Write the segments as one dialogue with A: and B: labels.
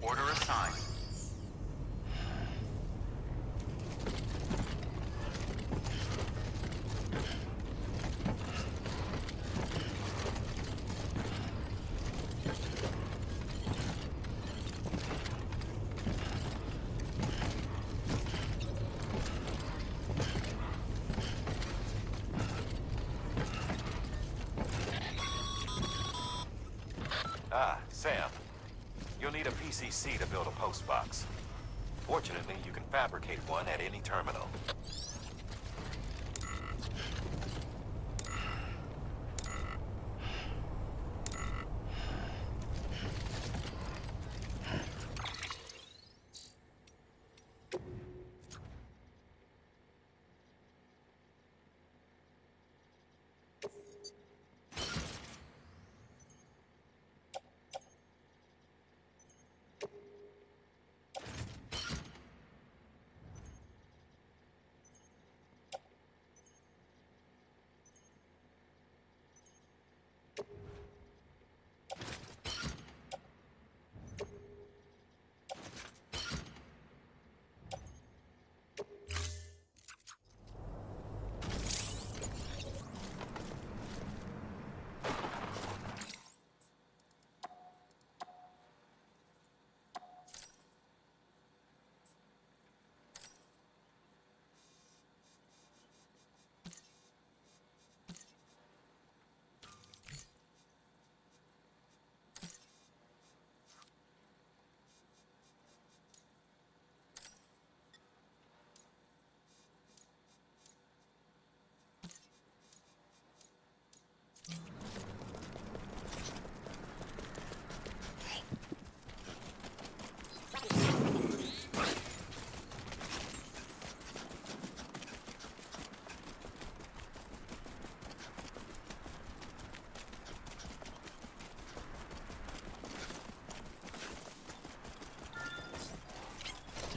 A: Order assigned.
B: Sam. You'll need a PCC to build a post box. Fortunately, you can fabricate one at any terminal.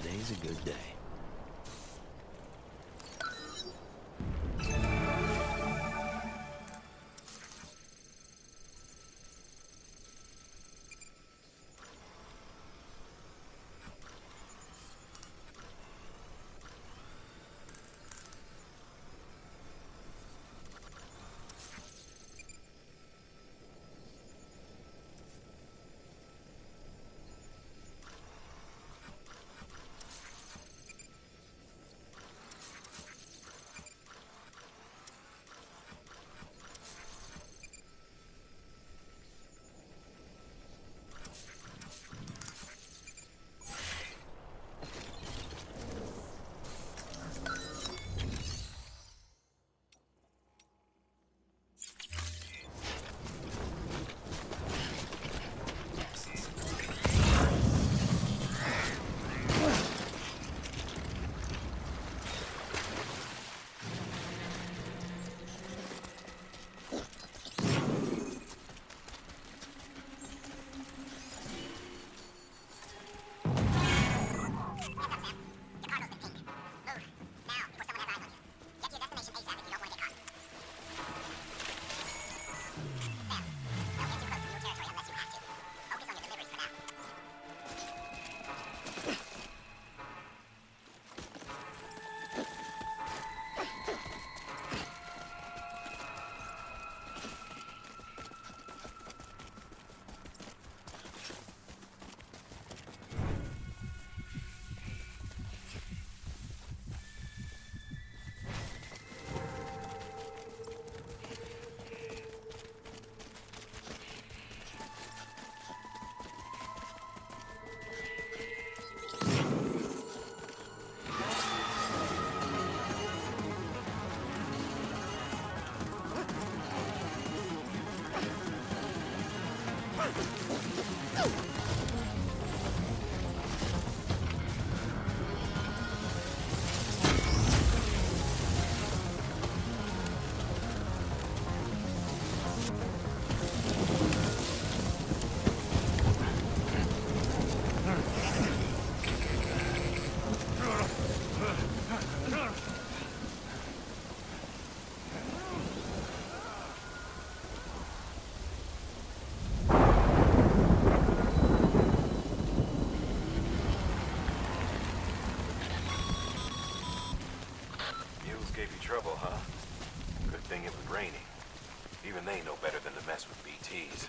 C: Today's a good day.
B: gave you trouble, huh? Good thing it was raining. Even they know better than to mess with BTs.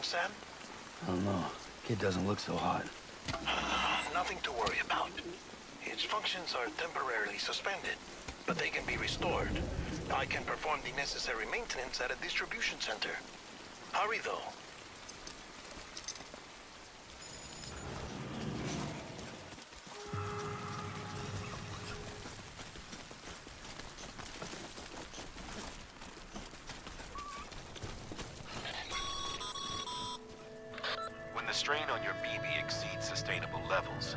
A: Sam?
C: I don't know. Kid doesn't look so hot.
A: Nothing to worry about. His functions are temporarily suspended, but they can be restored. I can perform the necessary maintenance at a distribution center. Hurry, though.
B: strain on your BB exceeds sustainable levels.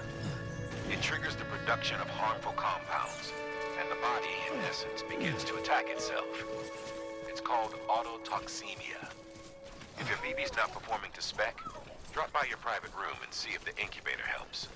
B: It triggers the production of harmful compounds, and the body, in essence, begins to attack itself. It's called autotoxemia. If your BB's not performing to spec, drop by your private room and see if the incubator helps.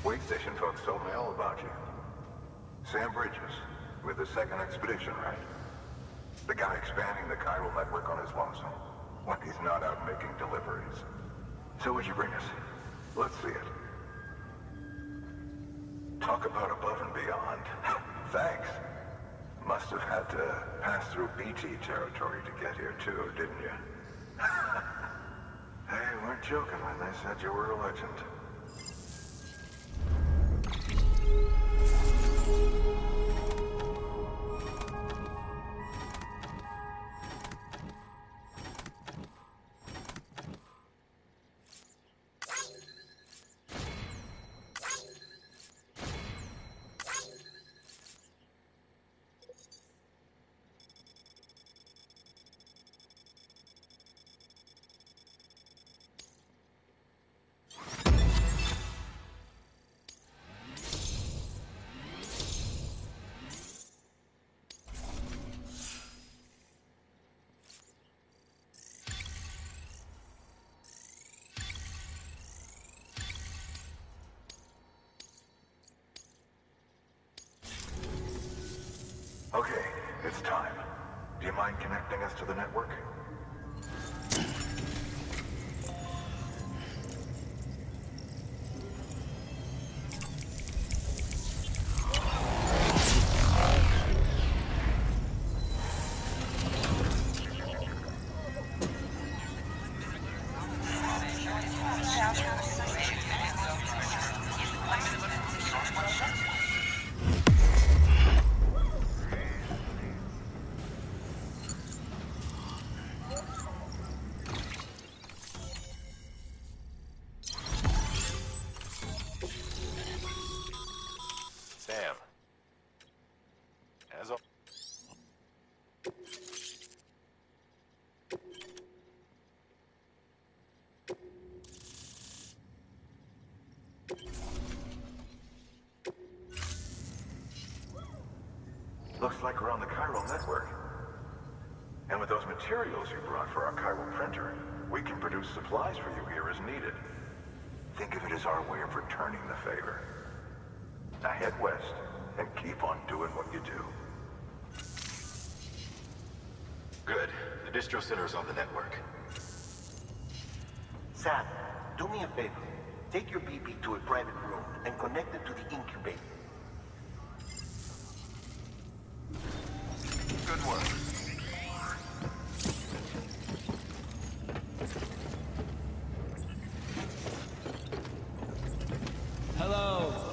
D: Wait station folks told me all about you. Sam Bridges, with the second expedition, right? The guy expanding the chiral network on his lonesome, when he's not out making deliveries. So what'd you bring us? Let's see it. Talk about above and beyond. Thanks. Must have had to pass through BT territory to get here too, didn't you? They weren't joking when they said you were a legend. Okay, it's time. Do you mind connecting us to the network?
B: Sam. As al-
D: Looks like we're on the chiral network. And with those materials you brought for our chiral printer, we can produce supplies for you here as needed. Think of it as our way of returning the favor. Now head west and keep on doing what you do.
B: Good. The distro center is on the network.
E: Sam, do me a favor. Take your BB to a private room and connect it to the incubator.
B: Good work.
C: Hello.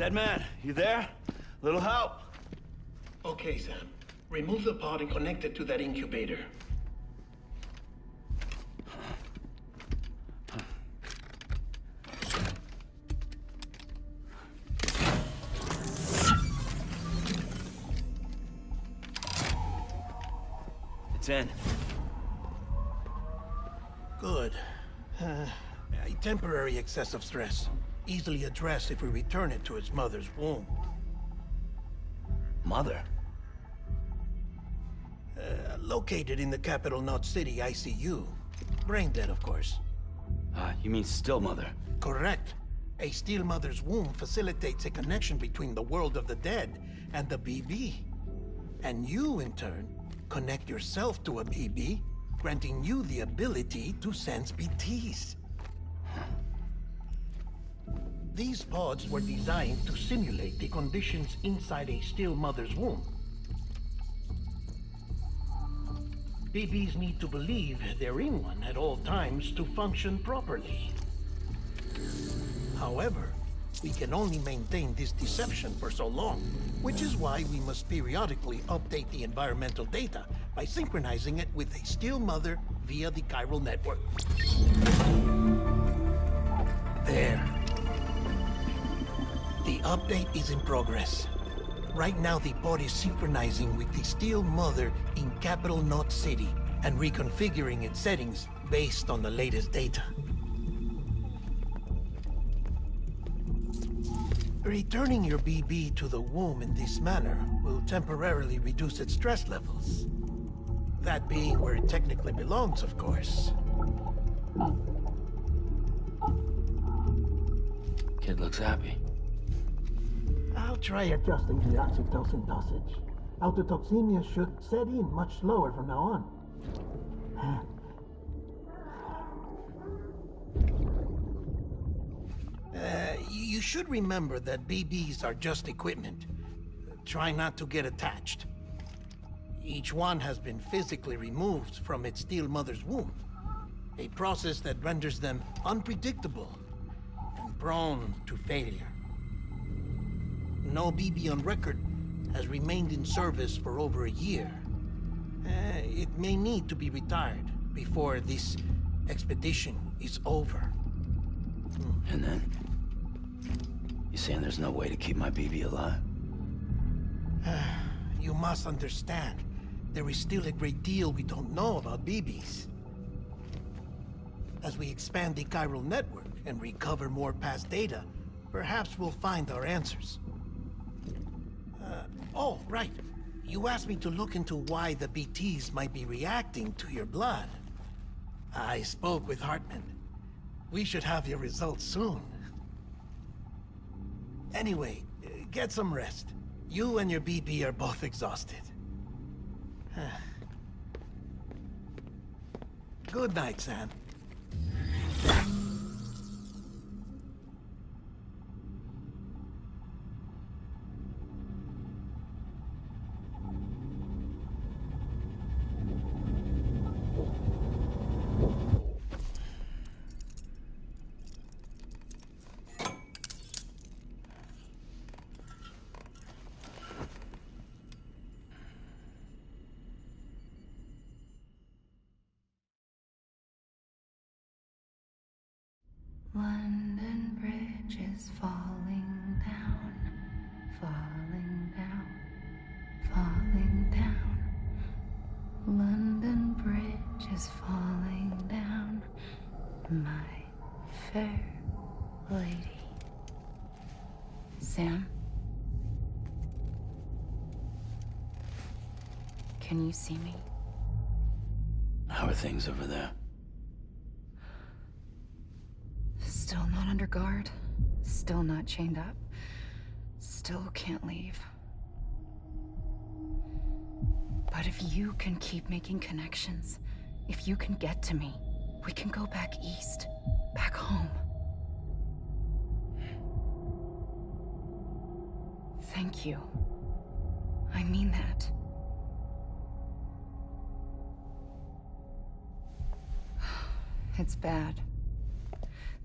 C: Dead man, you there? Little help?
A: Okay, Sam. Remove the pod and connect it to that incubator.
C: It's in.
A: Good. A temporary excessive stress. Easily addressed if we return it to its mother's womb.
C: Mother?
A: Located in the capital Knot City ICU. Brain dead, of course.
C: You mean still mother?
A: Correct. A steel mother's womb facilitates a connection between the world of the dead and the BB. And you, in turn, connect yourself to a BB, granting you the ability to sense BTs. These pods were designed to simulate the conditions inside a still mother's womb. BBs need to believe they're in one at all times to function properly. However, we can only maintain this deception for so long, which is why we must periodically update the environmental data by synchronizing it with a still mother via the chiral network. There. The update is in progress. Right now, the pod is synchronizing with the Steel Mother in Capital Knot City and reconfiguring its settings based on the latest data. Returning your BB to the womb in this manner will temporarily reduce its stress levels. That being where it technically belongs, of course.
C: Kid looks happy.
A: I'll try adjusting the oxytocin dosage. Autotoxemia should set in much slower from now on. You should remember that BBs are just equipment. Try not to get attached. Each one has been physically removed from its steel mother's womb. A process that renders them unpredictable and prone to failure. No BB on record has remained in service for over a year. It may need to be retired before this expedition is over.
C: And then? You saying there's no way to keep my BB alive?
A: You must understand, there is still a great deal we don't know about BBs. As we expand the chiral network and recover more past data, perhaps we'll find our answers. Oh, right. You asked me to look into why the BTs might be reacting to your blood. I spoke with Hartman. We should have your results soon. Anyway, get some rest. You and your BB are both exhausted. Good night, Sam.
F: London Bridge is falling down, falling down, falling down. London Bridge is falling down, my fair lady. Sam? Can you see me?
C: How are things over there?
F: Still not under guard, still not chained up, still can't leave. But if you can keep making connections, if you can get to me, we can go back east, back home. Thank you. I mean that. It's bad.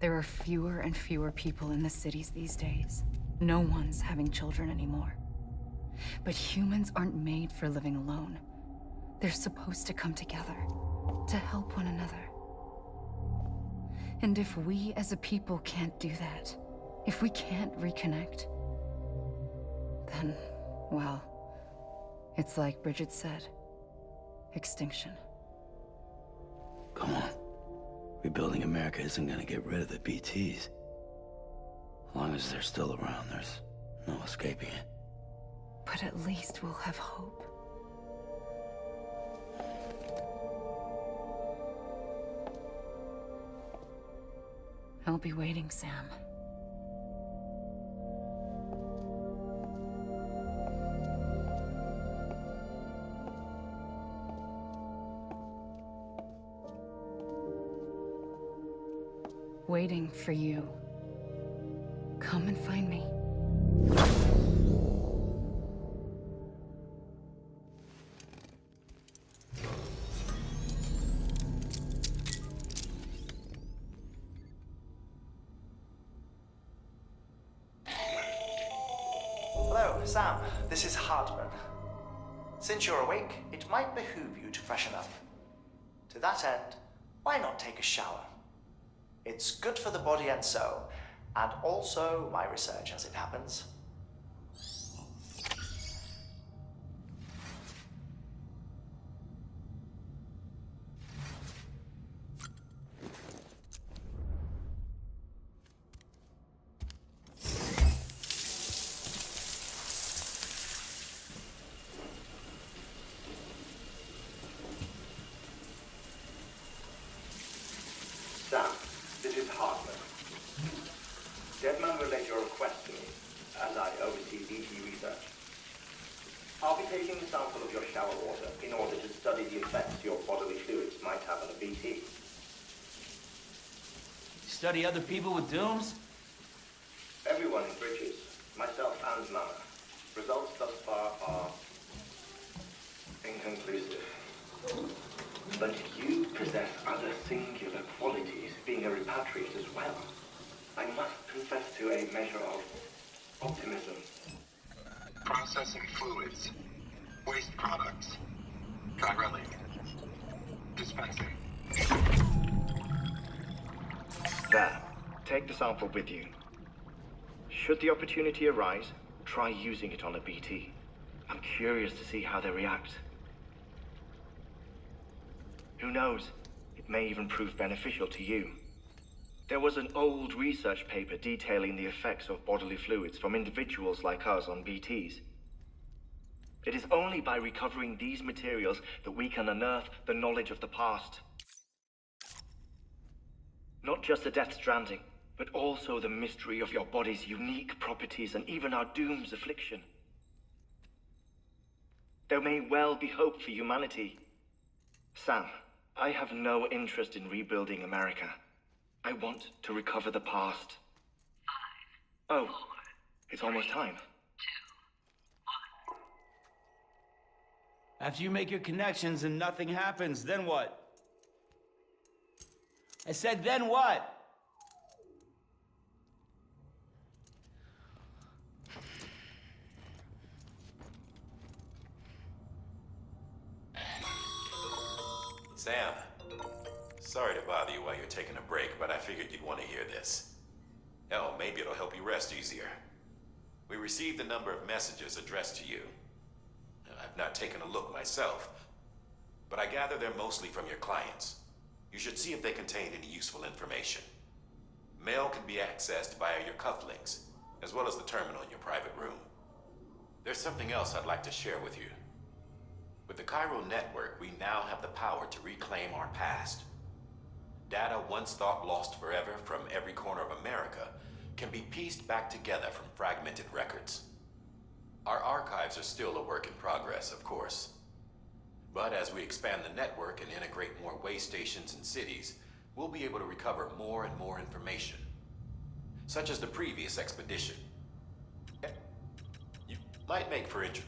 F: There are fewer and fewer people in the cities these days. No one's having children anymore. But humans aren't made for living alone. They're supposed to come together, to help one another. And if we as a people can't do that, if we can't reconnect, then, well, it's like Bridget said, extinction.
C: Come on. Rebuilding America isn't gonna get rid of the BTs. As long as they're still around, there's no escaping it.
F: But at least we'll have hope. I'll be waiting, Sam. Waiting for you. Come and find me.
G: Hello, Sam. This is Hartman. Since you're awake, it might behoove you to freshen up. To that end, why not take a shower? It's good for the body and soul, and also my research as it happens.
H: Sam, this is Hartman. Deadman relayed your request to me, as I oversee BT research. I'll be taking a sample of your shower water in order to study the effects your bodily fluids might have on a BT.
I: Study other people with dooms?
H: Everyone in Bridges, myself and Mama. Results thus far are inconclusive. But you possess other singular qualities, being a repatriate as well. I must confess to a measure of optimism.
B: Processing fluids. Waste products. Dry dispensing.
H: There. Take the sample with you. Should the opportunity arise, try using it on a BT. I'm curious to see how they react. Who knows? It may even prove beneficial to you. There was an old research paper detailing the effects of bodily fluids from individuals like us on BTs. It is only by recovering these materials that we can unearth the knowledge of the past. Not just the Death Stranding, but also the mystery of your body's unique properties and even our doom's affliction. There may well be hope for humanity. Sam, I have no interest in rebuilding America. I want to recover the past. 5, 4, oh, it's almost time.
I: 2, 1. After you make your connections and nothing happens, then what? I said, then what?
B: Sam, sorry to bother you while you're taking a break, but I figured you'd want to hear this. Hell, maybe it'll help you rest easier. We received a number of messages addressed to you. I've not taken a look myself, but I gather they're mostly from your clients. You should see if they contain any useful information. Mail can be accessed via your cufflinks, as well as the terminal in your private room. There's something else I'd like to share with you. With the Chiral network, we now have the power to reclaim our past. Data once thought lost forever from every corner of America can be pieced back together from fragmented records. Our archives are still a work in progress, of course. But as we expand the network and integrate more way stations and cities, we'll be able to recover more and more information. Such as the previous expedition. You might make for interest.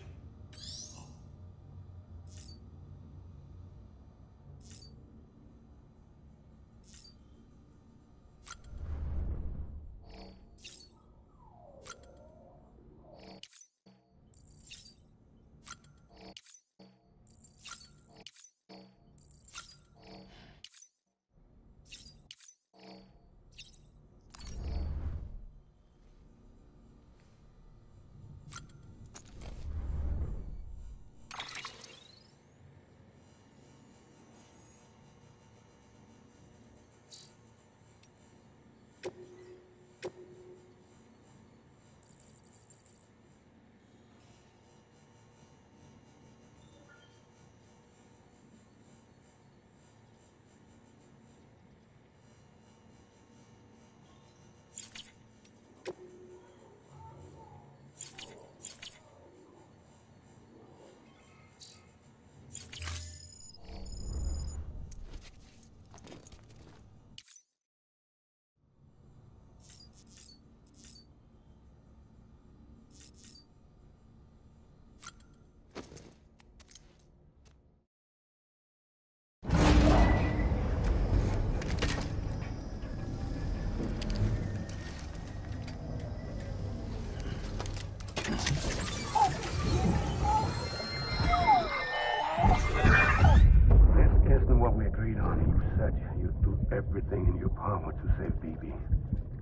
J: said you'd do everything in your power to save Bibi.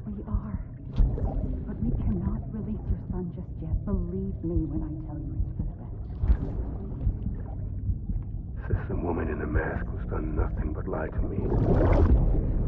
K: We are. But we cannot release your son just yet. Believe me when I tell you it's for the best.
J: Says the woman in the mask who's done nothing but lie to me.